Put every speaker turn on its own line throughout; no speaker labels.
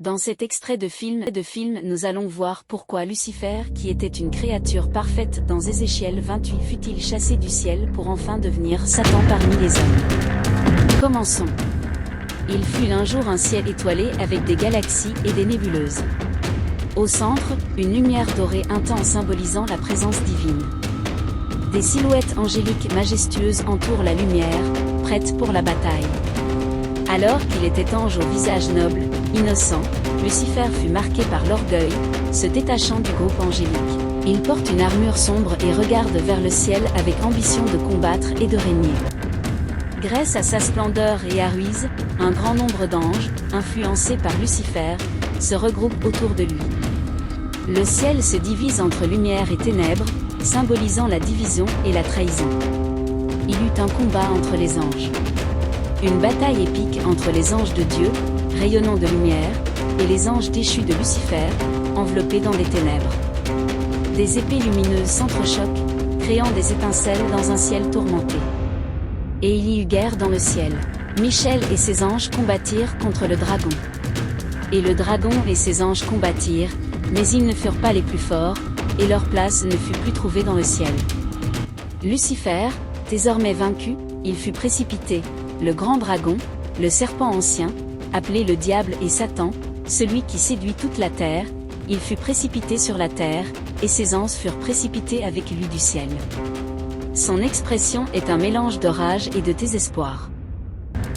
Dans cet extrait de film, nous allons voir pourquoi Lucifer, qui était une créature parfaite dans Ézéchiel 28, fut-il chassé du ciel pour enfin devenir Satan parmi les hommes. Commençons. Il fut un jour un ciel étoilé avec des galaxies et des nébuleuses. Au centre, une lumière dorée intense symbolisant la présence divine. Des silhouettes angéliques majestueuses entourent la lumière, prêtes pour la bataille. Alors qu'il était ange au visage noble, innocent, Lucifer fut marqué par l'orgueil, se détachant du groupe angélique. Il porte une armure sombre et regarde vers le ciel avec ambition de combattre et de régner. Grâce à sa splendeur et à ruse, un grand nombre d'anges, influencés par Lucifer, se regroupent autour de lui. Le ciel se divise entre lumière et ténèbres, symbolisant la division et la trahison. Il eut un combat entre les anges. Une bataille épique entre les anges de Dieu, rayonnant de lumière, et les anges déchus de Lucifer, enveloppés dans les ténèbres. Des épées lumineuses s'entrechoquent, créant des étincelles dans un ciel tourmenté. Et il y eut guerre dans le ciel. Michel et ses anges combattirent contre le dragon. Et le dragon et ses anges combattirent, mais ils ne furent pas les plus forts, et leur place ne fut plus trouvée dans le ciel. Lucifer, désormais vaincu, il fut précipité, le grand dragon, le serpent ancien, appelé le diable et Satan, celui qui séduit toute la terre, il fut précipité sur la terre, et ses anges furent précipités avec lui du ciel. Son expression est un mélange de rage et de désespoir.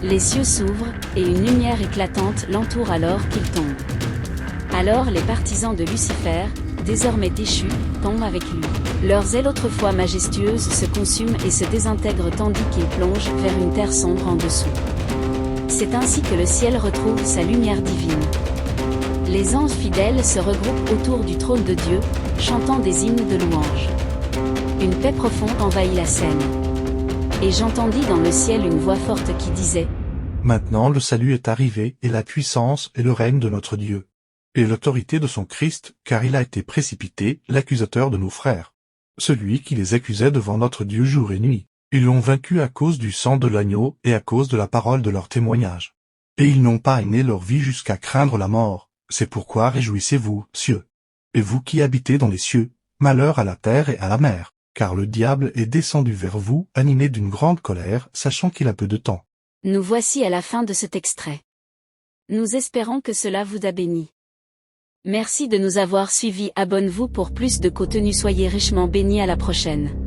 Les cieux s'ouvrent, et une lumière éclatante l'entoure alors qu'il tombe. Alors les partisans de Lucifer, désormais déchus, tombent avec lui. Leurs ailes autrefois majestueuses se consument et se désintègrent tandis qu'ils plongent vers une terre sombre en dessous. C'est ainsi que le ciel retrouve sa lumière divine. Les anges fidèles se regroupent autour du trône de Dieu, chantant des hymnes de louange. Une paix profonde envahit la scène. Et j'entendis dans le ciel une voix forte qui disait :
Maintenant le salut est arrivé, et la puissance et le règne de notre Dieu. Et l'autorité de son Christ, car il a été précipité, l'accusateur de nos frères. Celui qui les accusait devant notre Dieu jour et nuit. Ils l'ont vaincu à cause du sang de l'agneau et à cause de la parole de leur témoignage. Et ils n'ont pas aimé leur vie jusqu'à craindre la mort. C'est pourquoi réjouissez-vous, cieux. Et vous qui habitez dans les cieux, malheur à la terre et à la mer, car le diable est descendu vers vous, animé d'une grande colère, sachant qu'il a peu de temps.
Nous voici à la fin de cet extrait. Nous espérons que cela vous a béni. Merci de nous avoir suivis. Abonnez-vous pour plus de contenu. Soyez richement bénis. À la prochaine.